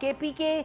KPK।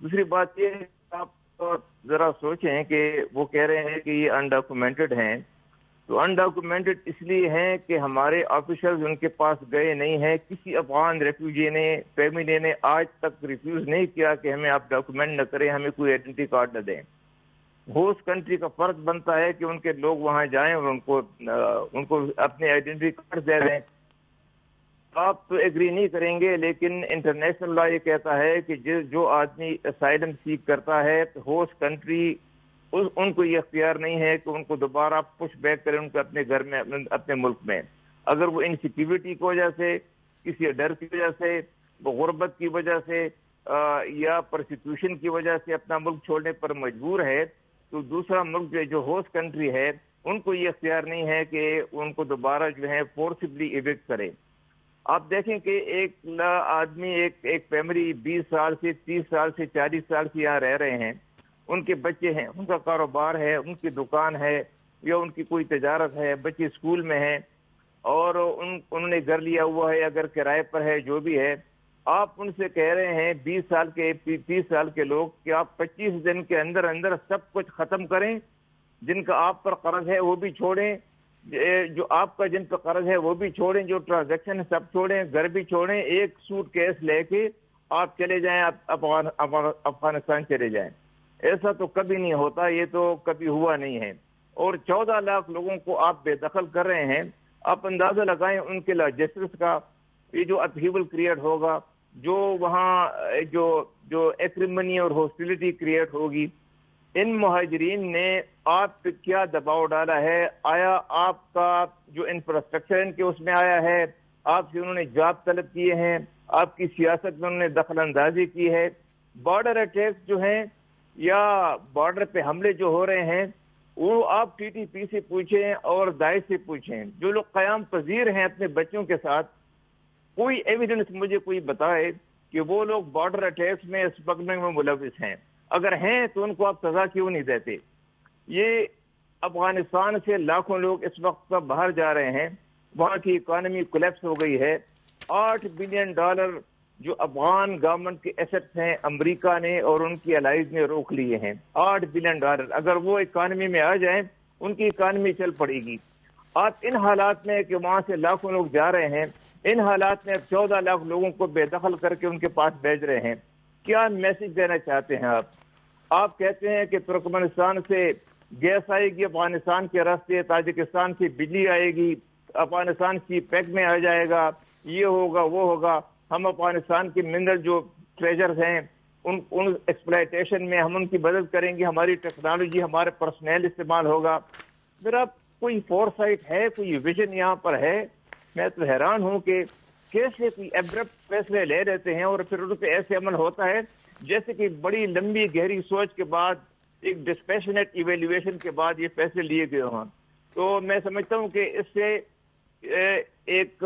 دوسری بات یہ ہے کہ آپ ذرا سوچیں کہ وہ کہہ رہے ہیں کہ یہ انڈاکومنٹڈ ہیں، تو انڈاکومنٹڈ اس لیے ہیں کہ ہمارے آفیشلز ان کے پاس گئے نہیں ہیں. کسی افغان ریفیوجی نے، فیملی نے آج تک ریفیوز نہیں کیا کہ ہمیں آپ ڈاکومنٹ نہ کریں، ہمیں کوئی آئیڈینٹی کارڈ نہ دیں. ہوسٹ کنٹری کا فرض بنتا ہے کہ ان کے لوگ وہاں جائیں اور ان کو اپنے آئیڈینٹی کارڈ دے دیں. آپ تو ایگری نہیں کریں گے، لیکن انٹرنیشنل لا یہ کہتا ہے کہ جو آدمی اسائلم سیک کرتا ہے تو ہوسٹ کنٹری ان کو یہ اختیار نہیں ہے کہ ان کو دوبارہ پش بیک کریں ان کو اپنے گھر میں، اپنے ملک میں. اگر وہ انسیکیورٹی کی وجہ سے، کسی ڈر کی وجہ سے، غربت کی وجہ سے یا پرسیکیوشن کی وجہ سے اپنا ملک چھوڑنے پر مجبور ہے، تو دوسرا ملک جو ہوسٹ کنٹری ہے ان کو یہ اختیار نہیں ہے کہ ان کو دوبارہ جو ہے فورسبلی ایوکٹ کرے. آپ دیکھیں کہ ایک آدمی، ایک فیملی 20 سال سے 30 سال سے 40 سال سے یہاں رہ رہے ہیں، ان کے بچے ہیں، ان کا کاروبار ہے، ان کی دکان ہے یا ان کی کوئی تجارت ہے، بچے اسکول میں ہیں اور انہوں نے گھر لیا ہوا ہے، اگر کرائے پر ہے، جو بھی ہے. آپ ان سے کہہ رہے ہیں 20 سال کے 30 سال کے لوگ کہ آپ 25 دن کے اندر اندر سب کچھ ختم کریں، جن کا آپ پر قرض ہے وہ بھی چھوڑیں، جو آپ کا جن پر قرض ہے وہ بھی چھوڑیں، جو ٹرانزیکشن ہے سب چھوڑیں، گھر بھی چھوڑیں، ایک سوٹ کیس لے کے آپ چلے جائیں، افغانستان چلے جائیں. ایسا تو کبھی نہیں ہوتا، یہ تو کبھی ہوا نہیں ہے. اور 14 لاکھ لوگوں کو آپ بے دخل کر رہے ہیں. آپ اندازہ لگائیں ان کے لاجسٹکس کا، یہ جو اپہیول کریٹ ہوگا، جو وہاں جو ایکریمنی اور ہاسٹیلٹی کریٹ ہوگی. ان مہاجرین نے آپ پہ کیا دباؤ ڈالا ہے؟ آیا آپ کا جو انفراسٹرکچر ان کے اس میں آیا ہے؟ آپ سے انہوں نے جاب طلب کیے ہیں؟ آپ کی سیاست میں انہوں نے دخل اندازی کی ہے؟ بارڈر اٹیکس جو ہیں یا بارڈر پہ حملے جو ہو رہے ہیں، وہ آپ ٹی ٹی پی سے پوچھیں اور داعش سے پوچھیں. جو لوگ قیام پذیر ہیں اپنے بچوں کے ساتھ، کوئی ایویڈنس مجھے کوئی بتائے کہ وہ لوگ بارڈر اٹیکس میں، اسمگلنگ میں ملوث ہیں. اگر ہیں تو ان کو آپ سزا کیوں نہیں دیتے؟ یہ افغانستان سے لاکھوں لوگ اس وقت باہر جا رہے ہیں، وہاں کی اکانومی کولیپس ہو گئی ہے. $8 بلین جو افغان گورنمنٹ کے ایسٹس ہیں امریکہ نے اور ان کی الائز نے روک لیے ہیں. $8 بلین، اگر وہ اکانومی میں آ جائیں ان کی اکانومی چل پڑے گی. آپ ان حالات میں کہ وہاں سے لاکھوں لوگ جا رہے ہیں، ان حالات میں 14 لاکھ لوگوں کو بے دخل کر کے ان کے پاس بھیج رہے ہیں. کیا میسج دینا چاہتے ہیں آپ کہتے ہیں کہ ترکمانستان سے گیس آئے گی افغانستان کے راستے، تاجکستان سے بجلی آئے گی، افغانستان سی پیک میں آ جائے گا، یہ ہوگا وہ ہوگا. ہم افغانستان کے منرل جو ٹریجرز ہیں ان ایکسپلائٹیشن میں ہم ان کی مدد کریں گے، ہماری ٹیکنالوجی، ہمارے پرسنل استعمال ہوگا. پھر اب کوئی فور سائٹ ہے، کوئی ویژن یہاں پر ہے؟ میں تو حیران ہوں کہ کیسے کوئی ایبرپٹ فیصلے لے لیتے ہیں اور پھر ان پہ ایسے عمل ہوتا ہے جیسے کہ بڑی لمبی گہری سوچ کے بعد، ایک ڈسپیشنیٹ ایویلیویشن کے بعد یہ فیصلے لیے گئے ہوں. تو میں سمجھتا ہوں کہ اس سے ایک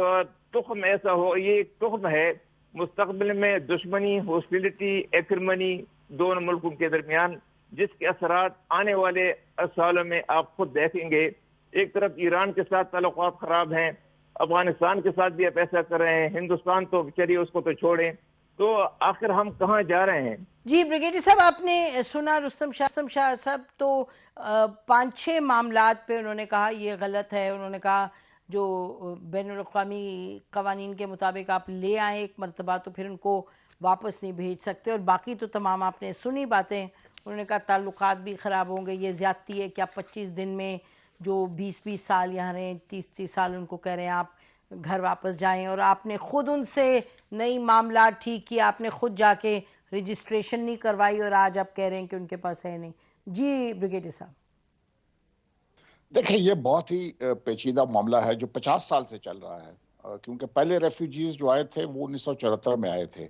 تخم ایسا ہو، یہ ایک تخم ہے مستقبل میں دشمنی، ہاسٹیلٹی، ایکرمنی دونوں ملکوں کے درمیان، جس کے اثرات آنے والے سالوں میں آپ خود دیکھیں گے. ایک طرف ایران کے ساتھ تعلقات خراب ہیں، افغانستان کے ساتھ بھی آپ ایسا کر رہے ہیں، ہندوستان تو چلیے اس کو تو چھوڑیں، تو آخر ہم کہاں جا رہے ہیں؟ جی بریگیڈیئر صاحب، آپ نے سنا رستم شاہ صاحب تو 5-6 معاملات پہ انہوں نے کہا یہ غلط ہے. انہوں نے کہا جو بین الاقوامی قوانین کے مطابق آپ لے آئیں ایک مرتبہ تو پھر ان کو واپس نہیں بھیج سکتے، اور باقی تو تمام آپ نے سنی باتیں. انہوں نے کہا تعلقات بھی خراب ہوں گے، یہ زیادتی ہے کہ آپ 25 دن میں جو 20 سال یہاں رہیں، 30 سال ان کو کہہ رہے ہیں آپ گھر واپس جائیں، اور آپ نے خود ان سے نئی معاملات ٹھیک کیا، آپ نے خود جا کے رجسٹریشن نہیں کروائی اور آج آپ کہہ رہے ہیں کہ ان کے پاس ہے نہیں. جی بریگیڈیئر صاحب. دیکھیں یہ بہت ہی پیچیدہ معاملہ ہے جو 50 سال سے چل رہا ہے، کیونکہ پہلے ریفیوجیز جو آئے تھے وہ 1974 میں آئے تھے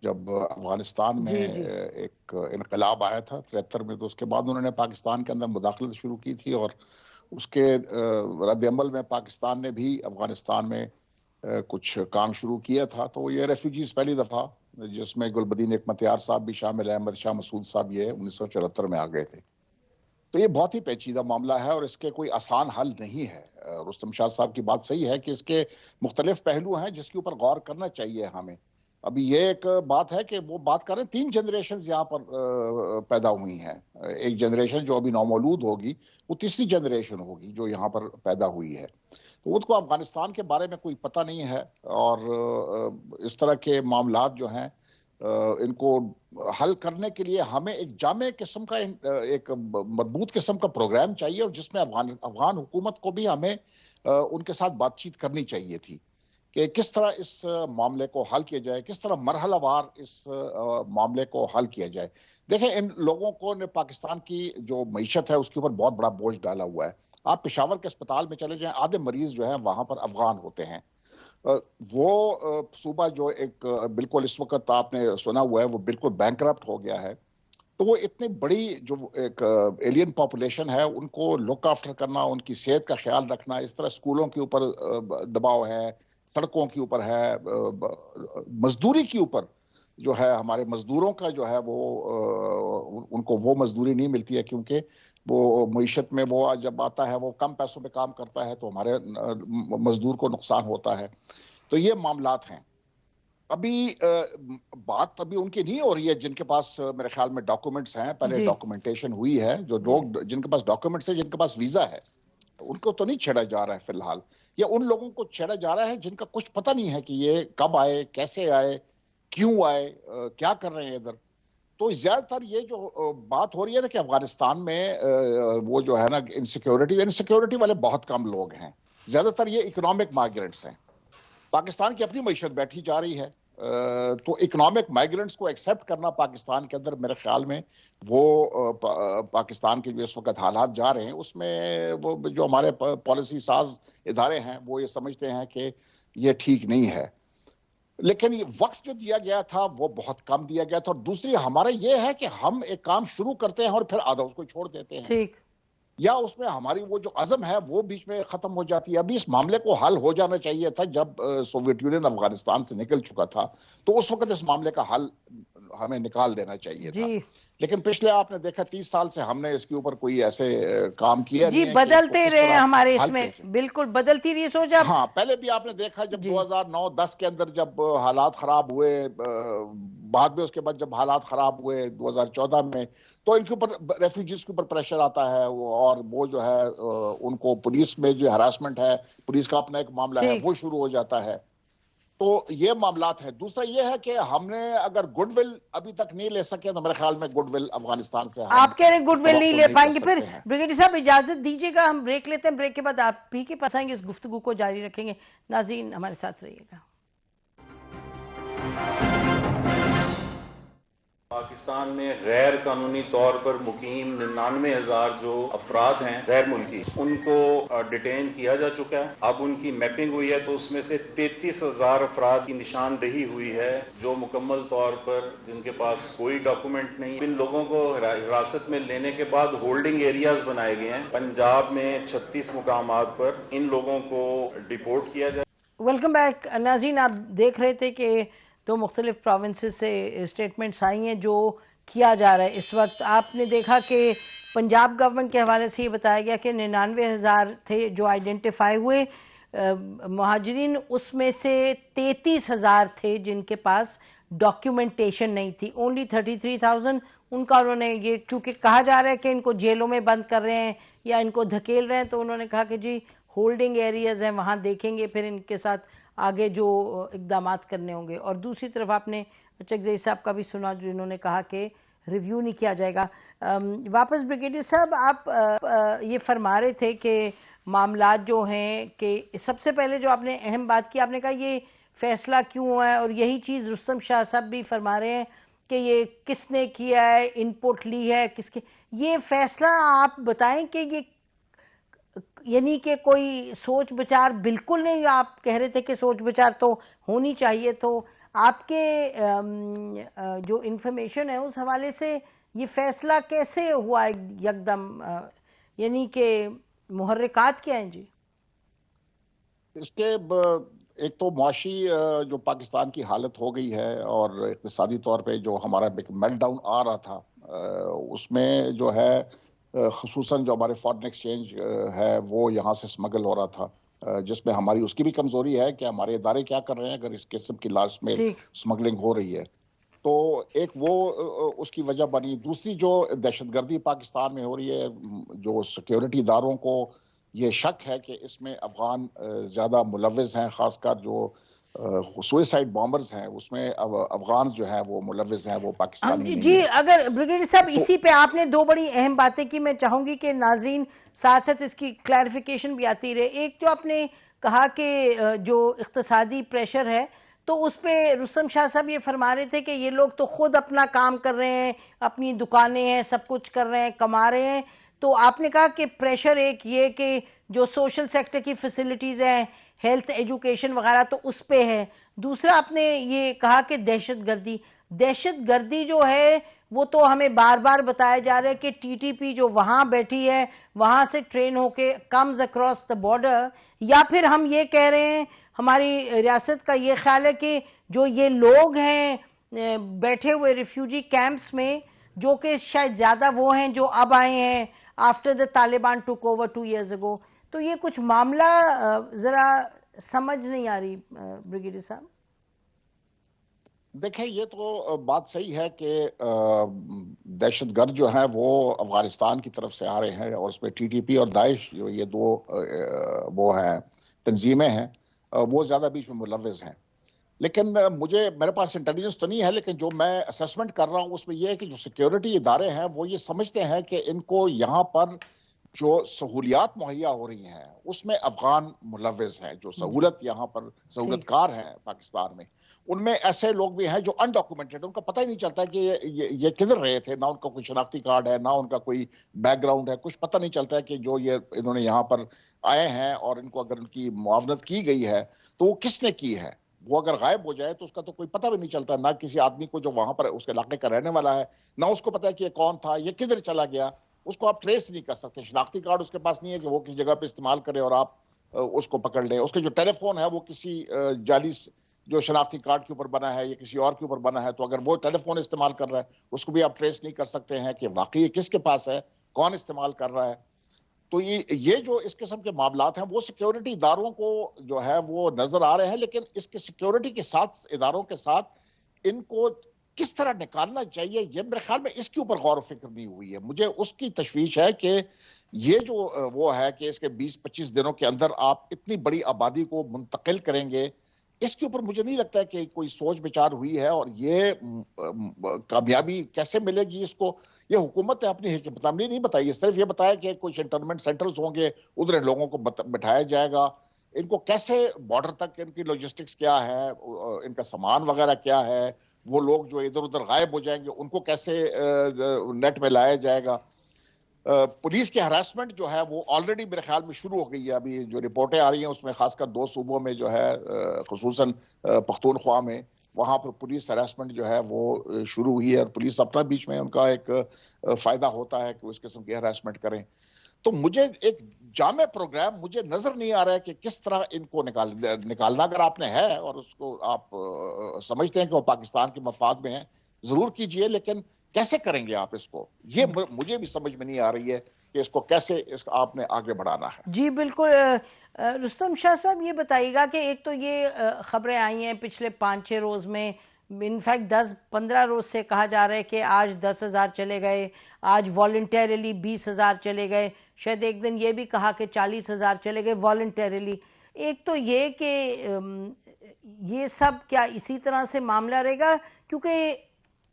جب افغانستان میں ایک انقلاب آیا تھا 73 میں. تو اس کے بعد انہوں نے پاکستان کے اندر مداخلت شروع کی تھی اور اس کے رد عمل میں پاکستان نے بھی افغانستان میں کچھ کام شروع کیا تھا. تو یہ ریفیوجیز پہلی دفعہ، جس میں گلبدین حکمتیار صاحب بھی شامل ہیں، احمد شاہ مسعود صاحب، یہ 1974 میں آ گئے تھے. تو یہ بہت ہی پیچیدہ معاملہ ہے اور اس کے کوئی آسان حل نہیں ہے. رستم شاہ صاحب کی بات صحیح ہے کہ اس کے مختلف پہلو ہیں جس کے اوپر غور کرنا چاہیے ہمیں. ابھی یہ ایک بات ہے کہ وہ بات کر رہے ہیں 3 جنریشنز یہاں پر پیدا ہوئی ہیں. ایک جنریشن جو ابھی نومولود ہوگی وہ تیسری جنریشن ہوگی جو یہاں پر پیدا ہوئی ہے. تو ان کو افغانستان کے بارے میں کوئی پتہ نہیں ہے, اور اس طرح کے معاملات جو ہیں ان کو حل کرنے کے لیے ہمیں ایک جامع قسم کا, ایک مربوط قسم کا پروگرام چاہیے, اور جس میں افغان حکومت کو بھی ہمیں ان کے ساتھ بات چیت کرنی چاہیے تھی کہ کس طرح اس معاملے کو حل کیا جائے, کس طرح مرحلہ وار اس معاملے کو حل کیا جائے. دیکھیں, ان لوگوں کو نے پاکستان کی جو معیشت ہے اس کے اوپر بہت بڑا بوجھ ڈالا ہوا ہے. آپ پشاور کے اسپتال میں چلے جائیں, آدھے مریض جو ہیں وہاں پر افغان ہوتے ہیں. وہ صوبہ جو ایک بالکل اس وقت آپ نے سنا ہوا ہے وہ بالکل بینکرپٹ ہو گیا ہے. تو وہ اتنی بڑی جو ایک ایلین پاپولیشن ہے ان کو لک آفٹر کرنا, ان کی صحت کا خیال رکھنا, اس طرح اسکولوں کے اوپر دباؤ ہے, سڑکوں کے اوپر ہے, مزدوری کے اوپر جو ہے, ہمارے مزدوروں کا جو ہے وہ ان کو وہ مزدوری نہیں ملتی ہے, کیونکہ وہ معیشت میں وہ جب آتا ہے وہ کم پیسوں پہ کام کرتا ہے تو ہمارے مزدور کو نقصان ہوتا ہے. تو یہ معاملات ہیں. ابھی بات ابھی ان کی نہیں ہو رہی ہے جن کے پاس میرے خیال میں ڈاکومنٹس ہیں, پہلے ڈاکومنٹیشن ہوئی ہے. جو لوگ جن کے پاس ڈاکومنٹس ہیں, جن کے پاس ویزا ہے, ان کو تو نہیں چھیڑا جا رہا ہے فی الحال. یا ان لوگوں کو چھیڑا جا رہا ہے جن کا کچھ پتہ نہیں ہے کہ یہ کب آئے, کیسے آئے, کیوں آئے, کیا کر رہے ہیں ادھر. تو زیادہ تر یہ جو بات ہو رہی ہے نا کہ افغانستان میں وہ جو ہے نا انسیکیورٹی والے بہت کم لوگ ہیں, زیادہ تر یہ اکنامک مائیگرنٹس ہیں. پاکستان کی اپنی معیشت بیٹھی جا رہی ہے, تو اکنامک مائیگرنٹس کو ایکسیپٹ کرنا پاکستان کے اندر میرے خیال میں وہ پاکستان کے جو اس وقت حالات جا رہے ہیں اس میں وہ جو ہمارے پالیسی ساز ادارے ہیں وہ یہ سمجھتے ہیں کہ یہ ٹھیک نہیں ہے. لیکن یہ وقت جو دیا گیا تھا وہ بہت کم دیا گیا تھا. اور دوسری ہمارا یہ ہے کہ ہم ایک کام شروع کرتے ہیں اور پھر آدھا اس کو چھوڑ دیتے ہیں, یا اس میں ہماری وہ جو عزم ہے وہ بیچ میں ختم ہو جاتی ہے. ابھی اس معاملے کو حل ہو جانا چاہیے تھا جب سوویت یونین افغانستان سے نکل چکا تھا, تو اس وقت اس معاملے کا حل ہمیں نکال دینا چاہیے تھا. لیکن پچھلے آپ نے دیکھا 30 سال سے ہم نے اس کے اوپر کوئی ایسے کام کیا نہیں ہے. بدلتے رہے ہمارے اس میں, بالکل بدلتی رہی سوچ. ہاں, پہلے بھی آپ نے دیکھا جب 2009-10 کے اندر جب حالات خراب ہوئے, بعد میں اس کے بعد جب حالات خراب ہوئے 2014 میں, تو ان کے اوپر ریفیوجیز کے اوپر پریشر آتا ہے, اور وہ جو ہے ان کو پولیس میں جو ہراسمنٹ ہے, پولیس کا اپنا ایک معاملہ ہے وہ شروع ہو جاتا ہے. تو یہ معاملات ہیں. دوسرا یہ ہے کہ ہم نے اگر گڈ ول ابھی تک نہیں لے سکے تو میرے خیال میں گڈ ول افغانستان سے آپ کہہ رہے ہیں گڈ ول نہیں لے پائیں گے. پھر بریگیڈیئر صاحب اجازت دیجیے گا, ہم بریک لیتے ہیں, بریک کے بعد آپ بھی کے پاس آئیں گے, اس گفتگو کو جاری رکھیں گے. ناظرین ہمارے ساتھ رہیے گا. پاکستان میں غیر قانونی طور پر مقیم 99,000 جو افراد ہیں غیر ملکی, ان کو ڈیٹین کیا جا چکا ہے. اب ان کی میپنگ ہوئی ہے تو اس میں سے 33,000 افراد کی نشاندہی ہوئی ہے جو مکمل طور پر جن کے پاس کوئی ڈاکومنٹ نہیں. ان لوگوں کو حراست میں لینے کے بعد ہولڈنگ ایریاز بنائے گئے ہیں. پنجاب میں 36 مقامات پر ان لوگوں کو ڈیپورٹ کیا جائے. Welcome back. ناظرین, آپ دیکھ رہے تھے کہ دو مختلف پروونسز سے اسٹیٹمنٹس آئی ہیں جو کیا جا رہا ہے اس وقت. آپ نے دیکھا کہ پنجاب گورنمنٹ کے حوالے سے یہ بتایا گیا کہ 99,000 تھے جو آئیڈینٹیفائی ہوئے مہاجرین, اس میں سے 33,000 تھے جن کے پاس ڈاکیومنٹیشن نہیں تھی. اونلی 33,000 ان کا انہوں نے, یہ کیونکہ کہا جا رہا ہے کہ ان کو جیلوں میں بند کر رہے ہیں یا ان کو دھکیل رہے ہیں, تو انہوں نے کہا کہ جی ہولڈنگ ایریاز ہیں وہاں دیکھیں گے, پھر ان کے ساتھ آگے جو اقدامات کرنے ہوں گے. اور دوسری طرف آپ نے چکزئی صاحب کا بھی سنا جو انہوں نے کہا کہ ریویو نہیں کیا جائے گا. واپس بریگیڈیئر صاحب, آپ یہ فرما رہے تھے کہ معاملات جو ہیں, کہ سب سے پہلے جو آپ نے اہم بات کی, آپ نے کہا یہ فیصلہ کیوں ہوا ہے, اور یہی چیز رستم شاہ صاحب بھی فرما رہے ہیں کہ یہ کس نے کیا ہے, ان پٹ لی ہے کس کے. یہ فیصلہ آپ بتائیں کہ یہ یعنی کہ کوئی سوچ بچار بالکل نہیں, آپ کہہ رہے تھے کہ سوچ بچار تو ہونی چاہیے, تو آپ کے جو انفارمیشن ہے اس حوالے سے یہ فیصلہ کیسے ہوا یکدم, یعنی کہ محرکات کیا ہیں؟ جی اس کے ایک تو معاشی جو پاکستان کی حالت ہو گئی ہے, اور اقتصادی طور پہ جو ہمارا میلٹ ڈاؤن آ رہا تھا, اس میں جو ہے خصوصاً جو ہمارے فارن ایکسچینج ہے وہ یہاں سے سمگل ہو رہا تھا, جس میں ہماری اس کی بھی کمزوری ہے کہ ہمارے ادارے کیا کر رہے ہیں اگر اس قسم کی لارج اسکیل اسمگلنگ ہو رہی ہے. تو ایک وہ اس کی وجہ بنی. دوسری جو دہشت گردی پاکستان میں ہو رہی ہے, جو سیکیورٹی اداروں کو یہ شک ہے کہ اس میں افغان زیادہ ملوث ہیں, خاص کر جو سوئسائڈ بامبرز ہیں اس میں افغان جو ہیں وہ ملوث ہیں, وہ پاکستانی نہیں جی ہیں. اگر بریگیڈیئر صاحب اسی پہ آپ نے دو بڑی اہم باتیں کی, میں چاہوں گی کہ ناظرین ساتھ ساتھ اس کی کلیریفیکیشن بھی آتی رہے. ایک جو آپ نے کہا کہ جو اقتصادی پریشر ہے, تو اس پہ رستم شاہ صاحب یہ فرما رہے تھے کہ یہ لوگ تو خود اپنا کام کر رہے ہیں, اپنی دکانیں ہیں, سب کچھ کر رہے ہیں, کما رہے ہیں. تو آپ نے کہا کہ پریشر ایک یہ کہ جو سوشل سیکٹر کی فیسلٹیز ہیں, ہیلتھ ایجوکیشن وغیرہ, تو اس پہ ہے. دوسرا آپ نے یہ کہا کہ دہشت گردی جو ہے وہ تو ہمیں بار بار بتایا جا رہا ہے کہ ٹی ٹی پی جو وہاں بیٹھی ہے وہاں سے ٹرین ہو کے کمز اکراس دا بارڈر, یا پھر ہم یہ کہہ رہے ہیں, ہماری ریاست کا یہ خیال ہے کہ جو یہ لوگ ہیں بیٹھے ہوئے ریفیوجی کیمپس میں, جو کہ شاید زیادہ وہ ہیں جو اب آئے ہیں آفٹر دا طالبان ٹوک اوور 2 years ago. تو یہ کچھ معاملہ ذرا سمجھ نہیں آ رہی بریگیڈیئر صاحب. دیکھیں یہ تو بات صحیح ہے کہ دہشت گرد جو ہیں وہ افغانستان کی طرف سے آ رہے ہیں, اور اس میں ٹی ٹی پی اور داعش جو یہ دو وہ ہیں تنظیمیں ہیں, وہ زیادہ بیچ میں ملوث ہیں. لیکن میرے پاس انٹیلیجنس تو نہیں ہے, لیکن جو میں اسیسمنٹ کر رہا ہوں اس میں یہ ہے کہ جو سیکیورٹی ادارے ہیں وہ یہ سمجھتے ہیں کہ ان کو یہاں پر جو سہولیات مہیا ہو رہی ہیں اس میں افغان ملوث ہیں. جو سہولت یہاں پر سہولت کار ہیں پاکستان میں, ان میں ایسے لوگ بھی ہیں جو انڈاکومنٹڈ, ان کا پتہ ہی نہیں چلتا کہ یہ کدھر رہے تھے, نہ ان کا کوئی شناختی کارڈ ہے, نہ ان کا کوئی بیک گراؤنڈ ہے, کچھ پتہ نہیں چلتا ہے کہ جو یہ انہوں نے یہاں پر آئے ہیں, اور ان کو اگر ان کی معاونت کی گئی ہے تو وہ کس نے کی ہے. وہ اگر غائب ہو جائے تو اس کا تو کوئی پتہ بھی نہیں چلتا, نہ کسی آدمی کو جو وہاں پر اس علاقے کا رہنے والا ہے, نہ اس کو پتہ ہے کہ یہ کون تھا, یہ کدھر چلا گیا. اس کو آپ ٹریس نہیں کر سکتے. شناختی کارڈ اس کے پاس نہیں ہے کہ وہ کسی جگہ پہ استعمال کرے اور آپ اس کو پکڑ لیں. اس کے جو ٹیلی فون ہے وہ کسی جعلی جو شناختی کارڈ کے اوپر بنا ہے یا کسی اور کے اوپر بنا ہے, تو اگر وہ ٹیلی فون استعمال کر رہا ہے اس کو بھی آپ ٹریس نہیں کر سکتے ہیں کہ واقعی کس کے پاس ہے, کون استعمال کر رہا ہے. تو یہ جو اس قسم کے معاملات ہیں وہ سیکیورٹی اداروں کو جو ہے وہ نظر آ رہے ہیں, لیکن اس کے سیکیورٹی کے ساتھ اداروں کے ساتھ ان کو کس طرح نکالنا چاہیے, یہ میرے خیال میں اس کے اوپر غور و فکر نہیں ہوئی ہے. مجھے اس کی تشویش ہے کہ یہ جو وہ ہے کہ اس کے 20-25 دنوں کے اندر آپ اتنی بڑی آبادی کو منتقل کریں گے, اس کے اوپر مجھے نہیں لگتا ہے کہ کوئی سوچ بچار ہوئی ہے. اور یہ کامیابی کیسے ملے گی اس کو, یہ حکومت نے اپنی حکمت عملی نہیں بتائی ہے. صرف یہ بتایا کہ کچھ انٹرنمنٹ سینٹرز ہوں گے, ادھر لوگوں کو بٹھایا جائے گا. ان کو کیسے بارڈر تک ان کی لاجسٹکس کیا ہے, ان کا سامان وغیرہ کیا ہے, وہ لوگ جو ادھر ادھر غائب ہو جائیں گے ان کو کیسے نیٹ میں لایا جائے گا. پولیس کی ہراسمنٹ جو ہے وہ آلریڈی میرے خیال میں شروع ہو گئی ہے. ابھی جو رپورٹیں آ رہی ہیں اس میں خاص کر 2 صوبوں میں جو ہے, خصوصاً پختونخوا میں, وہاں پر پولیس ہراسمنٹ جو ہے وہ شروع ہوئی ہے. اور پولیس اپنا بیچ میں ان کا ایک فائدہ ہوتا ہے کہ اس قسم کی ہراسمنٹ کریں. تو مجھے ایک جامع پروگرام مجھے نظر نہیں آ رہا ہے کہ کس طرح ان کو نکالنا. اگر آپ نے ہے اور اس کو آپ سمجھتے ہیں کہ وہ پاکستان کے مفاد میں ہیں, ضرور کیجئے, لیکن کیسے کریں گے آپ اس کو, یہ مجھے بھی سمجھ میں نہیں آ رہی ہے کہ اس کو کیسے آپ نے آگے بڑھانا ہے. جی بالکل. رستم شاہ صاحب یہ بتائیے گا کہ ایک تو یہ خبریں آئی ہیں پچھلے 5-6 روز میں, انفیکٹ 10-15 روز سے کہا جا رہا ہے کہ آج 10,000 چلے گئے, آج والنٹیرلی 20,000 چلے گئے, شاید ایک دن یہ بھی کہا کہ 40,000 چلے گئے والنٹیرلی. ایک تو یہ کہ یہ سب کیا اسی طرح سے معاملہ رہے گا, کیونکہ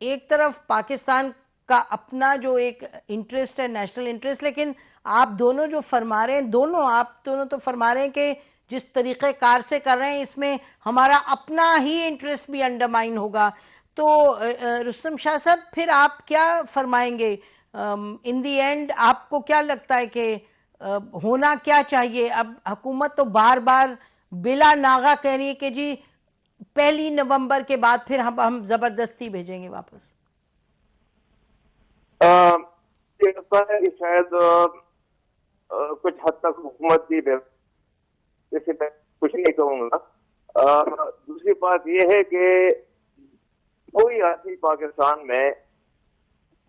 ایک طرف پاکستان کا اپنا جو ایک انٹرسٹ ہے, نیشنل انٹرسٹ, لیکن آپ دونوں جو فرما رہے ہیں, آپ دونوں تو فرما رہے ہیں کہ جس طریقہ کار سے کر رہے ہیں اس میں ہمارا اپنا ہی انٹرسٹ بھی انڈرمائن ہوگا. تو رستم شاہ صاحب پھر آپ کیا فرمائیں گے ان دی اینڈ, آپ کو کیا لگتا ہے کہ ہونا کیا چاہیے؟ اب حکومت تو بار بار بلا ناغہ کہہ رہی ہے کہ جی 1 نومبر کے بعد پھر ہم زبردستی بھیجیں گے واپس. یہ لگتا ہے کہ شاید کچھ حد تک حکومت کی جیسے میں کچھ نہیں کہوں گا. دوسری بات یہ ہے کہ کوئی آدمی پاکستان میں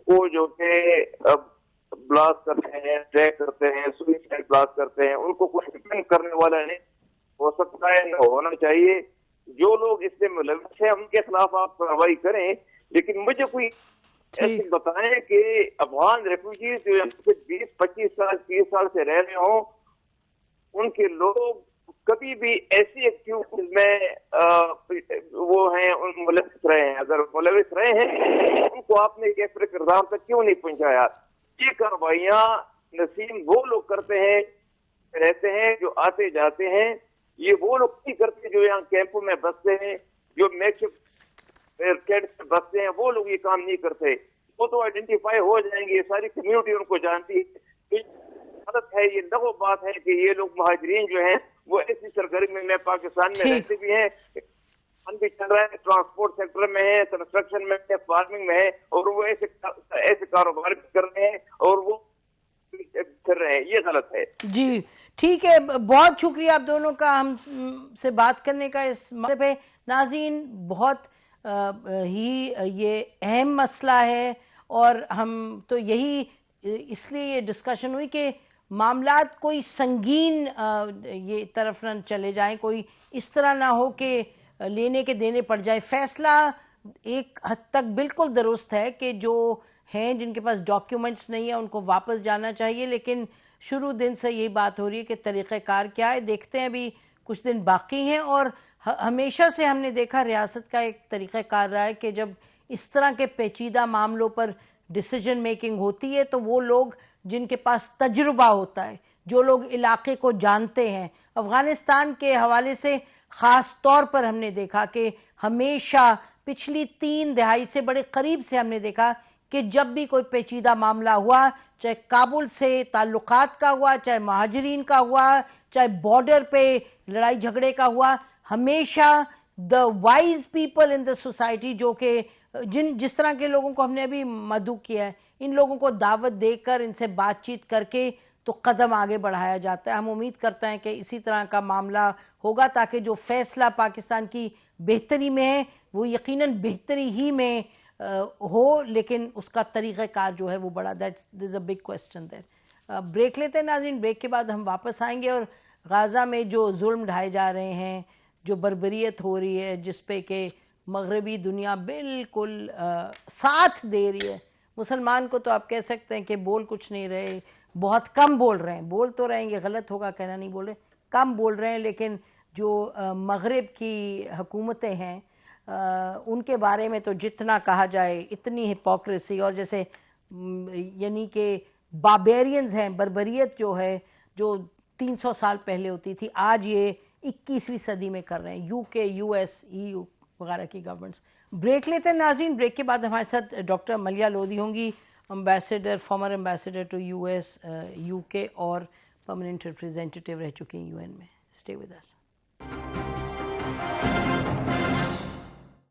وہ جو کہ بلاک کرتے ہیں, ٹریک کرتے ہیں, سوئسائڈ بلاک کرتے ہیں, ان کو کوئی ڈیپینڈ کرنے والا نہیں. ہو سکتا ہے نہ ہونا چاہیے. جو لوگ اس سے ملوث ہیں ان کے خلاف آپ کارروائی کریں, لیکن مجھے کوئی ایسے بتائیں کہ افغان ریفیوجیز جو 20-25 سال 30 سال سے رہ رہے ہوں, ان کے لوگ کبھی بھی ایسی ایکٹیویٹیز میں وہ ہیں ملوث رہے ہیں. اگر ملوث رہے ہیں ان کو آپ نے کیفر کردار تک کیوں نہیں پہنچایا؟ یہ کاروائیاں نسیم وہ لوگ کرتے ہیں رہتے ہیں جو آتے جاتے ہیں. یہ وہ لوگ نہیں کرتے جو یہاں کیمپوں میں بستے ہیں, جو میک کیمپس میں بستے ہیں, وہ لوگ یہ کام نہیں کرتے. وہ تو آئیڈینٹیفائی ہو جائیں گے, یہ ساری کمیونٹی ان کو جانتی ہے. غلط ہے, یہ لغو بات ہے کہ یہ لوگ مہاجرین جو ہیں وہ ایسی سرگرمی میں پاکستان میں رہتے بھی ہیں, بھی چل رہا ہے, ٹرانسپورٹ سیکٹر میں ہے, کنسٹرکشن میں ہے, فارمنگ میں ہے, اور وہ ایسے کاروبار بھی کر رہے ہیں اور وہ کر رہے ہیں. یہ غلط ہے. جی ٹھیک ہے, بہت شکریہ آپ دونوں کا ہم سے بات کرنے کا اس موقع پہ. ناظرین, بہت ہی یہ اہم مسئلہ ہے, اور ہم تو یہی اس لیے یہ ڈسکشن ہوئی کہ معاملات کوئی سنگین یہ طرف نہ چلے جائیں, کوئی اس طرح نہ ہو کہ لینے کے دینے پڑ جائے. فیصلہ ایک حد تک بالکل درست ہے کہ جو ہیں جن کے پاس ڈاکیومنٹس نہیں ہیں ان کو واپس جانا چاہیے, لیکن شروع دن سے یہی بات ہو رہی ہے کہ طریقہ کار کیا ہے. دیکھتے ہیں, ابھی کچھ دن باقی ہیں, اور ہمیشہ سے ہم نے دیکھا ریاست کا ایک طریقہ کار رہا ہے کہ جب اس طرح کے پیچیدہ معاملوں پر ڈیسیجن میکنگ ہوتی ہے تو وہ لوگ جن کے پاس تجربہ ہوتا ہے, جو لوگ علاقے کو جانتے ہیں. افغانستان کے حوالے سے خاص طور پر ہم نے دیکھا کہ ہمیشہ پچھلی 3 دہائی سے بڑے قریب سے ہم نے دیکھا کہ جب بھی کوئی پیچیدہ معاملہ ہوا, چاہے کابل سے تعلقات کا ہوا, چاہے مہاجرین کا ہوا, چاہے بارڈر پہ لڑائی جھگڑے کا ہوا, ہمیشہ دا wise people in the society, جو کہ جس طرح کے لوگوں کو ہم نے ابھی مدعو کیا ہے, ان لوگوں کو دعوت دے کر ان سے بات چیت کر کے تو قدم آگے بڑھایا جاتا ہے. ہم امید کرتے ہیں کہ اسی طرح کا معاملہ ہوگا تاکہ جو فیصلہ پاکستان کی بہتری میں ہے وہ یقیناً بہتری ہی میں ہو, لیکن اس کا طریقہ کار جو ہے وہ بڑا there's a big question there. Break لیتے ہیں ناظرین, بریک کے بعد ہم واپس آئیں گے, اور غازہ میں جو ظلم ڈھائے جا رہے ہیں, جو بربریت ہو رہی ہے, جس پہ کہ مغربی دنیا بالکل ساتھ دے رہی ہے. مسلمان کو تو آپ کہہ سکتے ہیں کہ بول کچھ نہیں رہے, بہت کم بول رہے ہیں, بول تو رہے ہیں, یہ غلط ہوگا کہنا نہیں بول رہے, کم بول رہے ہیں, لیکن جو مغرب کی حکومتیں ہیں ان کے بارے میں تو جتنا کہا جائے اتنی ہپوکریسی, اور جیسے یعنی کہ باربیرینز ہیں, بربریت جو ہے جو 300 سال پہلے ہوتی تھی, آج یہ 21ویں صدی میں کر رہے ہیں یو کے, یو ایس, EU وغیرہ کی گورنمنٹس. بریک لیتے ہیں ناظرین, بریک کے بعد ہمارے ساتھ ڈاکٹر ملیہ لودھی ہوں گی, ambassador, former ambassador to US, UK, اور پرماننٹ ریپریزنٹیٹیو رہ چکی ہیں UN میں. Stay with us.